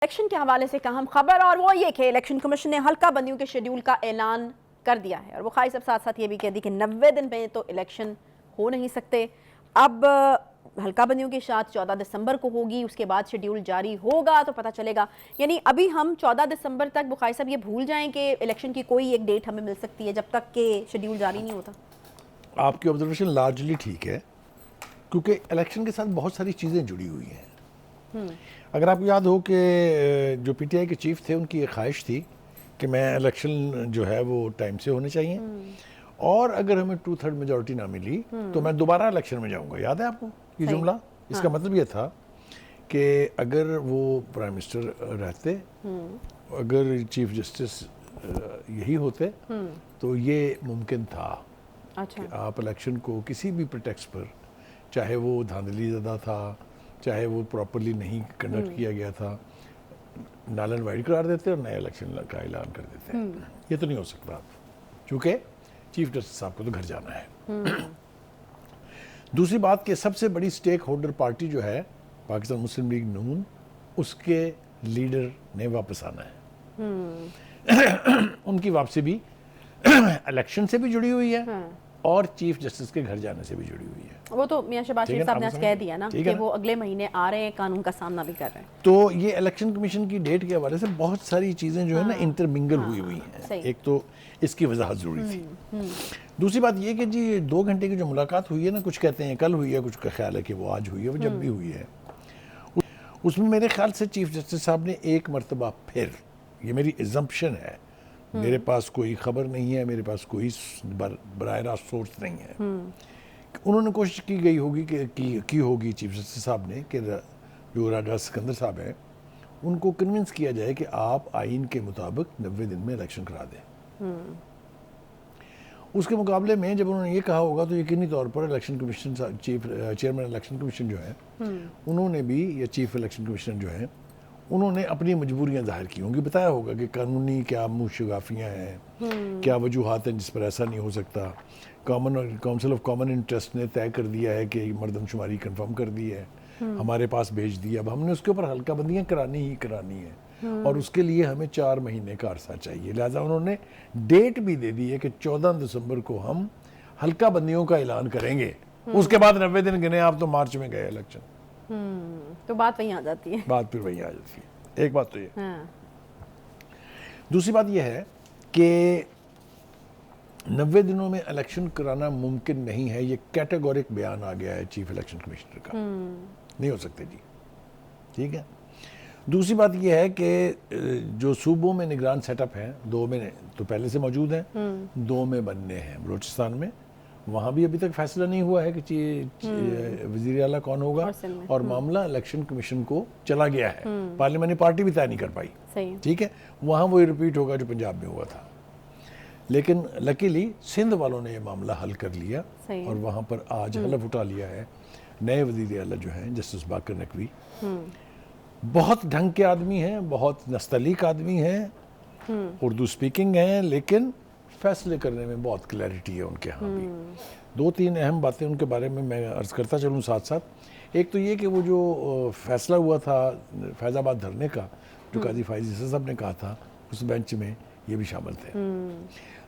Election کے حوالے سے اہم خبر اور وہ یہ کہ الیکشن کمیشن نے حلقہ بندیوں کے شیڈیول کا اعلان کر دیا ہے اور وہ خواہی سب ساتھ ساتھ یہ بھی کہہ دی کہ 90 دن میں تو الیکشن ہو نہیں سکتے. اب حلقہ بندیوں کی اشاعت 14 دسمبر کو ہوگی, اس کے بعد شیڈیول جاری ہوگا تو پتہ چلے گا. یعنی ابھی ہم 14 دسمبر تک بخاری صاحب یہ بھول جائیں کہ الیکشن کی کوئی ایک ڈیٹ ہمیں مل سکتی ہے جب تک کہ شیڈیول جاری نہیں ہوتا. آپ کی آبزرویشن لارجلی ٹھیک ہے, کیونکہ الیکشن کے ساتھ بہت ساری چیزیں جڑی ہوئی ہیں. اگر آپ کو یاد ہو کہ جو پی ٹی آئی کے چیف تھے ان کی ایک خواہش تھی کہ میں الیکشن جو ہے وہ ٹائم سے ہونے چاہیے, اور اگر ہمیں 2/3 میجورٹی نہ ملی تو میں دوبارہ الیکشن میں جاؤں گا. یاد ہے آپ کو یہ جملہ؟ اس کا مطلب یہ تھا کہ اگر وہ پرائم منسٹر رہتے, اگر چیف جسٹس یہی ہوتے تو یہ ممکن تھا کہ آپ الیکشن کو کسی بھی پریٹیکسٹ پر, چاہے وہ دھاندلی زدہ تھا, چاہے وہ پراپرلی نہیں کنڈکٹ کیا گیا تھا, نال اینڈ وائڈ قرار دیتے اور نئے الیکشن کا اعلان کر دیتے. یہ تو نہیں ہو سکتا چونکہ چیف جسٹس صاحب کو تو گھر جانا ہے. دوسری بات کہ سب سے بڑی سٹیک ہولڈر پارٹی جو ہے پاکستان مسلم لیگ نون, اس کے لیڈر نے واپس آنا ہے. ان کی واپسی بھی الیکشن سے بھی جڑی ہوئی ہے اور چیف جسٹس کے گھر جانے سے بھی جڑی ہوئی ہے. وہ تو میاں شہباز شریف صاحب نے آج کہہ دیا نا کہ وہ اگلے مہینے آ رہے ہیں, قانون کا سامنا بھی کر رہے ہیں. تو یہ الیکشن کمیشن کی ڈیٹ کے حوالے سے بہت ساری چیزیں جو ہے نا انٹرمنگل ہوئی ہیں. ایک تو اس کی وضاحت ضروری تھی. دوسری بات یہ کہ جی 2 گھنٹے کی جو ملاقات ہوئی ہے نا, کچھ کہتے ہیں کل ہوئی ہے, کچھ کا خیال ہے کہ وہ آج ہوئی ہے, وہ جب بھی ہوئی ہے, اس میں میرے خیال سے چیف جسٹس صاحب نے ایک مرتبہ پھر, یہ میری ایگزمپشن ہے, میرے پاس کوئی خبر نہیں ہے, میرے پاس کوئی براہ راست سورس نہیں ہے, انہوں نے کوشش کی گئی ہوگی کہ کی ہوگی چیف جسٹس صاحب نے کہ جو راجہ سکندر صاحب ہیں ان کو کنونس کیا جائے کہ آپ آئین کے مطابق 90 دن میں الیکشن کرا دیں. اس کے مقابلے میں جب انہوں نے یہ کہا ہوگا تو یقینی طور پر election commission chairman election commission جو ہے انہوں نے بھی, یا چیف الیکشن کمیشنر جو ہیں انہوں نے اپنی مجبوریاں ظاہر کی ہوں گی, بتایا ہوگا کہ قانونی کیا منہ شگافیاں ہیں, کیا وجوہات ہیں جس پر ایسا نہیں ہو سکتا. کونسل آف کامن انٹرسٹ نے طے کر دیا ہے کہ مردم شماری کنفرم کر دی ہے, ہمارے پاس بھیج دی, اب ہم نے اس کے اوپر حلقہ بندیاں کرانی ہی کرانی ہے, اور اس کے لیے ہمیں 4 مہینے کا عرصہ چاہیے. لہٰذا انہوں نے ڈیٹ بھی دے دی ہے کہ 14 دسمبر کو ہم حلقہ بندیوں کا اعلان کریں گے. اس کے بعد 90 دن گنے آپ تو مارچ میں گئے الیکشن. تو بات وہیں آ جاتی ہے. بات پھر وہیں آ جاتی ہے. ایک بات تو یہ. دوسری بات یہ ہے کہ 90 دنوں میں الیکشن کرانا ممکن نہیں ہے. یہ کیٹیگورک بیان آ گیا ہے چیف الیکشن کمیشنر کا, نہیں ہو سکتے جی. ٹھیک ہے. دوسری بات یہ ہے کہ جو صوبوں میں نگران سیٹ اپ ہیں, 2 میں تو پہلے سے موجود ہیں, 2 میں بننے ہیں. بلوچستان میں وہاں بھی ابھی تک فیصلہ نہیں ہوا ہے کہ وزیر اعلیٰ کون ہوگا, اور معاملہ الیکشن کمیشن کو چلا گیا ہے, پارلیمانی پارٹی بھی طے نہیں کر پائی. ٹھیک ہے. وہاں وہی ریپیٹ ہوگا جو پنجاب میں ہوا تھا. لیکن لکیلی سندھ والوں نے یہ معاملہ حل کر لیا, اور وہاں پر آج حلف اٹھا لیا ہے نئے وزیر اعلیٰ جو ہیں جسٹس باقر نقوی. بہت ڈھنگ کے آدمی ہیں, بہت نستعلیق آدمی ہیں, اردو سپیکنگ ہیں, لیکن فیصلے کرنے میں بہت کلیئرٹی ہے ان کے ہاں بھی. 2-3 اہم باتیں ان کے بارے میں عرض کرتا چلوں ساتھ ساتھ. ایک تو یہ کہ وہ جو فیصلہ ہوا تھا فیض آباد دھرنے کا, جو قاضی فائز عیسی صاحب نے کہا تھا, اس بینچ میں یہ بھی شامل تھے.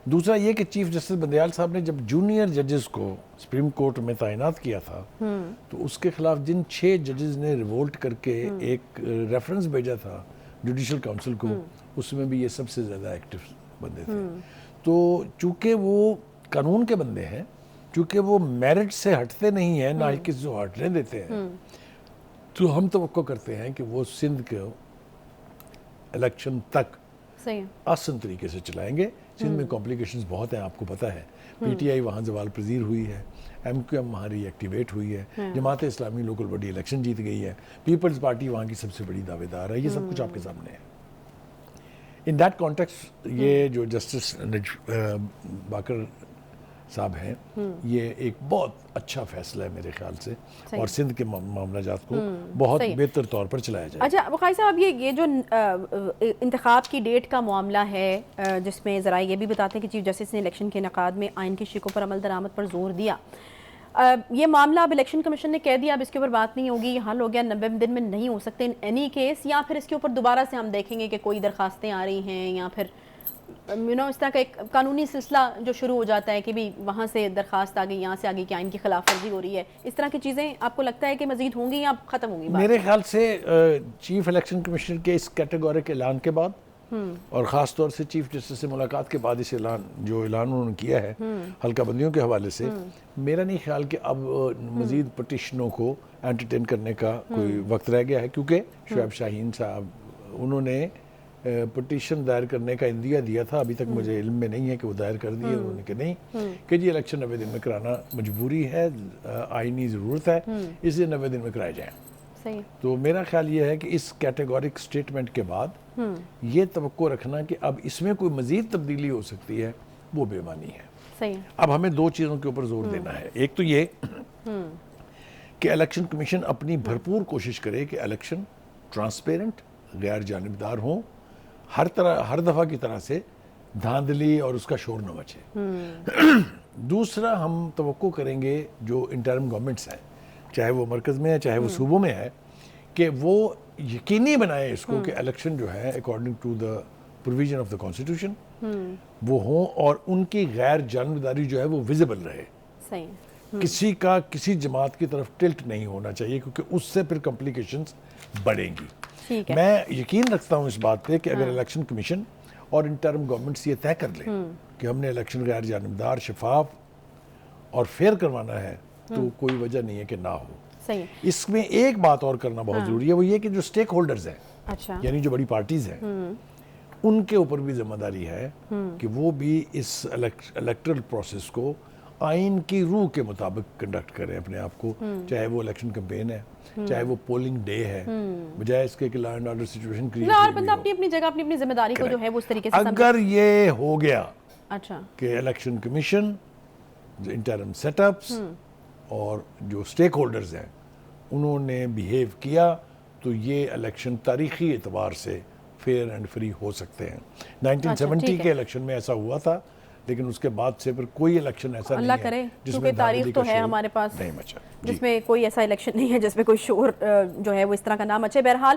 دوسرا یہ کہ چیف جسٹس بندیال صاحب نے جب جونیئر ججز کو سپریم کورٹ میں تعینات کیا تھا تو اس کے خلاف جن 6 ججز نے ریوولٹ کر کے ایک ریفرنس بھیجا تھا جوڈیشل کاؤنسل کو, اس میں بھی یہ سب سے زیادہ ایکٹیو بندے تھے. تو چونکہ وہ قانون کے بندے ہیں, چونکہ وہ میرٹ سے ہٹتے نہیں ہیں, نہ ہی کسی کو ہٹنے دیتے ہیں, تو ہم توقع کرتے ہیں کہ وہ سندھ کے الیکشن تک آسن طریقے سے چلائیں گے. سندھ میں کمپلیکیشنز بہت ہیں, آپ کو پتہ ہے. پی ٹی آئی وہاں زوال پذیر ہوئی ہے, ایم کیو ایم وہاں ری ایکٹیویٹ ہوئی ہے, Jamaat Islami local body election جیت گئی ہے, پیپلز پارٹی وہاں کی سب سے بڑی دعوے دار ہے. یہ سب کچھ آپ کے سامنے ہے. ان دیٹ کانٹیکسٹ یہ جو جسٹس باقر صاحب ہیں, یہ ایک بہت اچھا فیصلہ ہے میرے خیال سے, اور سندھ کے معاملہ جات کو بہت بہتر طور پر چلایا جائے. اچھا بخاری صاحب, یہ جو انتخاب کی ڈیٹ کا معاملہ ہے, جس میں ذرائع یہ بھی بتاتے ہیں کہ چیف جسٹس نے الیکشن کے انعقاد میں آئین کی شقوں پر عمل درآمد پر زور دیا, یہ معاملہ اب الیکشن کمیشن نے کہہ دیا اب اس کے اوپر بات نہیں ہوگی, حل ہو گیا, 90 دن میں نہیں ہو سکتے ان اینی کیس, یا پھر اس کے اوپر دوبارہ سے ہم دیکھیں گے کہ کوئی درخواستیں آ رہی ہیں یا پھر اس طرح کا ایک قانونی سلسلہ جو شروع ہو جاتا ہے کہ بھی وہاں سے درخواست آ گئی, یہاں سے آگئی کہ آئین کی خلاف ورزی ہو رہی ہے, اس طرح کی چیزیں آپ کو لگتا ہے کہ مزید ہوں گی یا ختم ہوں گی بات؟ میرے خیال سے چیف الیکشن کمیشنر کے اس کیٹیگورک اعلان کے بعد اور خاص طور سے چیف جسٹس سے ملاقات کے بعد اس اعلان انہوں نے کیا ہے حلقہ بندیوں کے حوالے سے, میرا نہیں خیال کہ اب مزید پٹیشنوں کو انٹرٹین کرنے کا کوئی وقت رہ گیا ہے, کیونکہ شعیب شاہین صاحب انہوں نے پٹیشن دائر کرنے کا اندیہ دیا تھا, ابھی تک مجھے علم میں نہیں ہے کہ وہ دائر کر دیے انہوں نے کہ نہیں, کہ جی الیکشن 90 دن میں کرانا مجبوری ہے, آئینی ضرورت ہے, اس لیے 90 دن میں کرائے جائیں. تو میرا خیال یہ ہے کہ اس کیٹیگورک سٹیٹمنٹ کے بعد یہ توقع رکھنا کہ اب اس میں کوئی مزید تبدیلی ہو سکتی ہے وہ بے معنی ہے. اب ہمیں دو چیزوں کے اوپر زور دینا ہے, ایک تو یہ کہ الیکشن کمیشن اپنی بھرپور کوشش کرے کہ الیکشن ٹرانسپیرنٹ, غیر جانبدار ہوں, ہر دفعہ کی طرح سے دھاندلی اور اس کا شور نہ مچے. دوسرا ہم توقع کریں گے جو انٹرم گورنمنٹس ہیں, چاہے وہ مرکز میں ہے چاہے وہ صوبوں میں ہے, کہ وہ یقینی بنائے اس کو کہ الیکشن جو ہے according to the provision of the constitution وہ ہوں, اور ان کی غیر جانبداری جو ہے وہ ویزیبل رہے. کسی کا کسی جماعت کی طرف ٹلٹ نہیں ہونا چاہیے, کیونکہ اس سے پھر کمپلیکیشنز بڑھیں گی. میں یقین رکھتا ہوں اس بات پہ کہ اگر الیکشن کمیشن اور انٹرم گورنمنٹس یہ طے کر لیں کہ ہم نے الیکشن غیر جانبدار, شفاف اور فیئر کروانا ہے, تو کوئی وجہ نہیں ہے کہ نہ ہو. اس میں ایک بات اور کرنا بہت ضروری ہے, وہ یہ کہ جو سٹیک ہولڈرز ہیں, یعنی جو بڑی پارٹیز ہیں, ان کے اوپر بھی ذمہ داری ہے کہ وہ بھی اس الیکٹرل پروسیس کو آئین کی روح کے مطابق کنڈکٹ کریں اپنے آپ کو, چاہے وہ الیکشن کمپین ہے, چاہے وہ پولنگ ڈے ہے, بجائے اس کے کہ law and order situation create ہر بندہ اپنی جگہ اپنی ذمہ داری کو جو ہے وہ اس طریقے سے اگر یہ ہو گیا کہ election commission, interim setups اور جو سٹیک ہولڈرز ہیں انہوں نے بیہیو کیا, تو یہ الیکشن تاریخی اعتبار سے فیئر اینڈ فری ہو سکتے ہیں. 1970 کے الیکشن میں ایسا ہوا تھا, لیکن اس کے بعد سے پھر کوئی الیکشن ایسا نہیں ہے جس میں تاریخ تو ہے ہمارے پاس جس میں کوئی ایسا الیکشن نہیں ہے جس میں کوئی شور جو ہے وہ اس طرح کا نہ مچے. بہرحال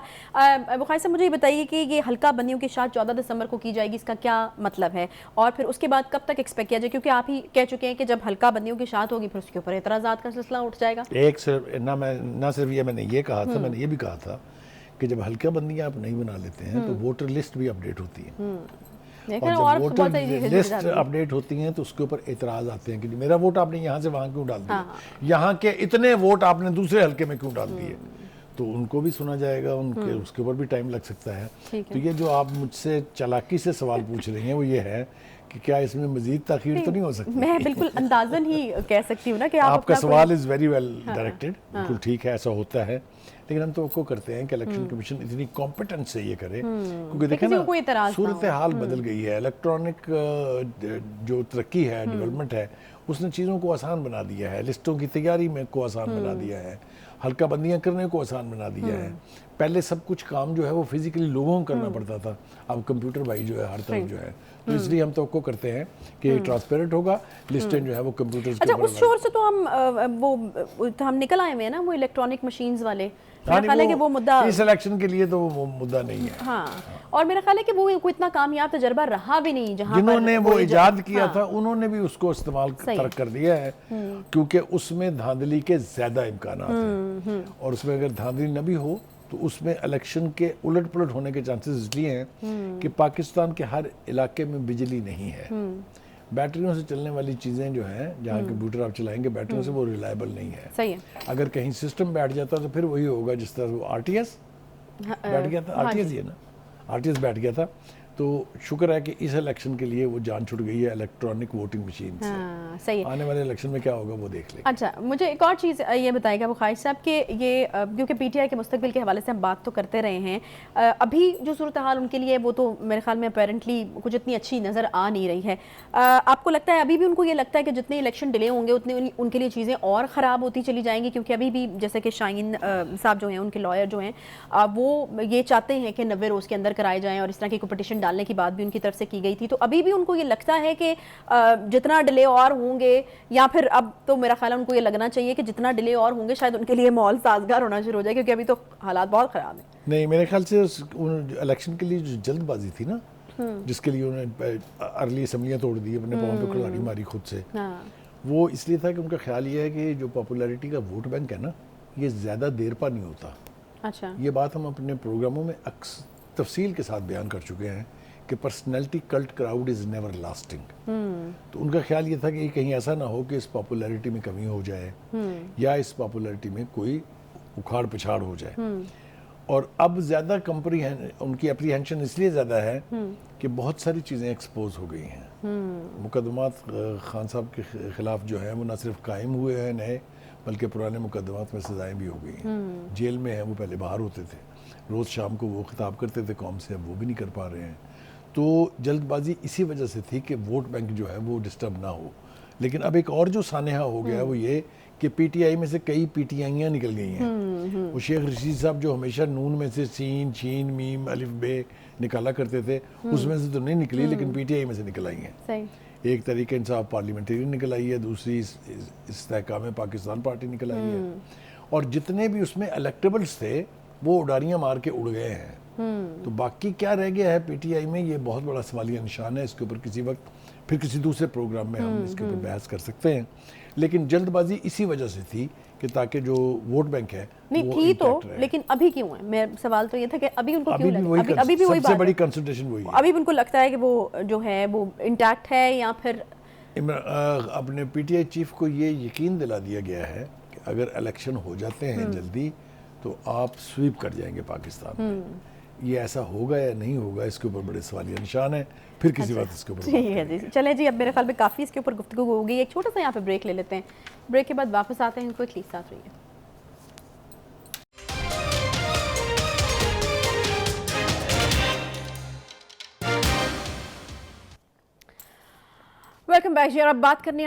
بخاری صاحب مجھے یہ بتائیے کہ یہ حلقہ بندیوں کی شاید 14 دسمبر کو کی جائے گی, اس کا کیا مطلب ہے, اور پھر اس کے بعد کب تک ایکسپیکٹ کیا جائے, کیونکہ آپ ہی کہہ چکے ہیں کہ جب حلقہ بندیوں کی شاعت ہوگی پھر اس کے اوپر اعتراضات کا سلسلہ اٹھ جائے گا. نہ صرف یہ میں نے یہ کہا تھا, میں نے یہ بھی کہا تھا کہ جب حلقہ بندیاں آپ نہیں بنا لیتے ہیں تو ووٹر لسٹ بھی اپڈیٹ ہوتی ہے, اور جب ووٹر لسٹ اپڈیٹ ہوتی ہیں تو اس کے اوپر اعتراض آتے ہیں کہ میرا ووٹ آپ نے یہاں سے وہاں کیوں ڈال دیا, یہاں کے اتنے ووٹ آپ نے دوسرے حلقے میں کیوں ڈال دیے. تو ان کو بھی سنا جائے گا, اس کے اوپر بھی ٹائم لگ سکتا ہے. تو یہ جو آپ مجھ سے چالاکی سے سوال پوچھ رہی ہیں وہ یہ ہے کہ کیا اس میں مزید تاخیر تو نہیں ہو سکتی. میں بالکل اندازن ہی کہہ سکتی ہوں نا کہ آپ کا سوال از ویری ویل ڈائریکٹڈ, بالکل ٹھیک ہے, ایسا ہوتا ہے, لیکن ہم توقع کرتے ہیں کہ الیکشن کمیشن اتنی کمپیٹنس سے یہ کرے, کیونکہ دیکھیں نا صورتحال بدل گئی ہے. الیکٹرانک جو ترقی ہے, ڈیولپمنٹ ہے, اس نے چیزوں کو آسان بنا دیا ہے, لسٹوں کی تیاری میں کو آسان بنا دیا ہے, حلقہ بندیاں کرنے کو آسان بنا دیا ہے. پہلے سب کچھ کام جو ہے وہ فزیکلی لوگوں کو کرنا پڑتا تھا, اب کمپیوٹر بھائی جو ہے ہر طرف جو ہے, تو اس لیے ہم توقع کرتے ہیں کہ ٹرانسپیرنٹ ہوگا, لسٹیں جو ہے وہ کمپیوٹرز کے اوپر. اچھا, اس شور سے تو ہم نکل آئے ہوئے ہیں نا, وہ الیکٹرانک مشینز والے, میرا خیال ہے کہ وہ مدعا اس الیکشن کے لیے تو وہ مدعا نہیں ہے. ہاں, اور میرا خیال ہے کہ وہ کوئی اتنا کامیاب تجربہ رہا بھی نہیں, جنہوں نے وہ ایجاد کیا تھا انہوں نے بھی اس کو استعمال ترک کر دیا ہے, کیونکہ اس میں دھاندلی کے زیادہ امکانات ہیں, اور اس میں اگر دھاندلی نہ بھی ہو تو اس میں الیکشن کے الٹ پلٹ ہونے کے چانسز اس لیے ہیں کہ پاکستان کے ہر علاقے میں بجلی نہیں ہے. بیٹریوں سے چلنے والی چیزیں جو ہیں, جہاں کمپیوٹر آپ چلائیں گے بیٹریوں سے, وہ ریلائبل نہیں ہے. اگر کہیں سسٹم بیٹھ جاتا تو پھر وہی ہوگا جس طرح وہ آر ٹی ایس بیٹھ گیا تھا, آر ٹی ایس ہی ہے نا, آر ٹی ایس بیٹھ گیا تھا. تو شکر ہے کہ اس الیکشن کے لیے وہ جان چھٹ گئی ہے الیکٹرانک ووٹنگ مشین سے. آنے والے الیکشن میں کیا ہوگا وہ دیکھ لیں. اچھا, مجھے ایک اور چیز یہ بتائے گا بخاری صاحب کہ یہ کیونکہ پی ٹی آئی کے مستقبل کے حوالے سے ہم بات تو کرتے رہے ہیں, ابھی جو صورتحال ان کے لیے وہ تو میرے خیال میں اپیرنٹلی کچھ اتنی اچھی نظر آ نہیں رہی ہے. آپ کو لگتا ہے ابھی بھی ان کو یہ لگتا ہے کہ جتنے الیکشن ڈیلے ہوں گے اتنے ان کے لیے چیزیں اور خراب ہوتی چلی جائیں گی, کیونکہ ابھی بھی جیسے کہ شاہین صاحب جو ہیں, ان کے لائر جو ہیں, وہ یہ چاہتے ہیں کہ 90 روز کے اندر کرائے جائیں اور اس طرح کی کوئی پٹیشن ڈالنے کی بات بھی ان کی طرف سے کی گئی تھی. تو ابھی بھی ان کو یہ لگتا ہے کہ جتنا ڈیلے اور ہوں گے, یا پھر اب تو میرا خیال ہے ان کو یہ لگنا چاہیے کہ جتنا ڈیلے اور ہوں گے شاید ان کے لیے ماحول سازگار ہونا شروع ہو جائے, کیونکہ ابھی تو حالات بہت خراب ہیں. نہیں, میرے خیال سے الیکشن کے لیے جو جلد بازی تھی نا, جس کے لیے انہوں نے ارلی اسمبلیاں توڑ دی, اپنے پاؤں پہ کھلاڑی ماری خود سے, وہ اس لیے تھا کہ ان کا خیال یہ ہے کہ جو پاپولیرٹی کا ووٹ بینک ہے نا, یہ زیادہ دیر پا نہیں ہوتا. اچھا, یہ بات ہم اپنے پروگراموں میں تفصیل کے ساتھ بیان کر چکے ہیں کہ personality cult crowd is never lasting. تو ان کا خیال یہ تھا کہ کہیں ایسا نہ ہو کہ اس پاپولیرٹی میں کمی ہو جائے یا اس پاپولیرٹی میں کوئی اکھاڑ پچھاڑ ہو جائے. اور اب زیادہ ان کی اپریہنشن اس لیے زیادہ ہے کہ بہت ساری چیزیں ایکسپوز ہو گئی ہیں. مقدمات خان صاحب کے خلاف جو ہیں وہ نہ صرف قائم ہوئے ہیں نئے, بلکہ پرانے مقدمات میں سزائیں بھی ہو گئی ہیں. جیل میں ہیں, وہ پہلے باہر ہوتے تھے, روز شام کو وہ خطاب کرتے تھے قوم سے, اب وہ بھی نہیں کر پا رہے ہیں. تو جلد بازی اسی وجہ سے تھی کہ ووٹ بینک جو ہے وہ ڈسٹرب نہ ہو. لیکن اب ایک اور جو سانحہ ہو گیا ہے وہ یہ کہ پی ٹی آئی میں سے کئی پی ٹی آئیاں نکل گئی ہیں. وہ شیخ رشید صاحب جو ہمیشہ نون میں سے سین, شین, میم, الف, بے نکالا کرتے تھے, اس میں سے تو نہیں نکلی, لیکن پی ٹی آئی میں سے نکل آئی ہیں. ایک طریقہ انصاف پارلیمنٹری نکل آئی ہے, دوسری استحکام پاکستان پارٹی نکل آئی ہے, اور جتنے بھی اس میں الیکٹیبلز تھے وہ اڈاریاں مار کے اڑ گئے ہیں. تو باقی کیا رہ گیا ہے پی ٹی آئی میں, یہ بہت بڑا سوالیہ نشان ہے. اس کے اوپر کسی وقت پھر کسی دوسرے پروگرام میں ہم اس کے اوپر بحث کر سکتے ہیں. لیکن جلد بازی اسی وجہ سے تھی کہ تاکہ جو ووٹ بینک ہے نہیں تھی تو, لیکن ابھی کیوں ہے؟ میرا سوال تو یہ تھا کہ ابھی ان کو کیوں لگتا ہے, ابھی بھی وہی بات ہے, سب سے بڑی کنسنٹریشن وہی ہے, ابھی بھی ان کو لگتا ہے کہ وہ جو ہے وہ انٹیکٹ ہے, یا پھر اپنے پی ٹی آئی چیف کو یہ یقین دلا دیا گیا ہے کہ اگر الیکشن ہو جاتے ہیں جلدی تو آپ سویپ کر جائیں گے پاکستان میں. یہ ایسا ہوگا یا نہیں ہوگا, اس کے اوپر بڑے سوالیہ نشان ہیں. پھر کسی وقت اس کے اوپر ٹھیک ہے جی, چلیں جی, اب میرے خیال میں کافی اس کے اوپر گفتگو ہوگی. ایک چھوٹا سا یہاں پہ بریک لے لیتے ہیں, بریک کے بعد واپس آتے ہیں. کوئکلی ساتھ رہیے. ویلکم بیک جی. اور اب بات کرنی ہے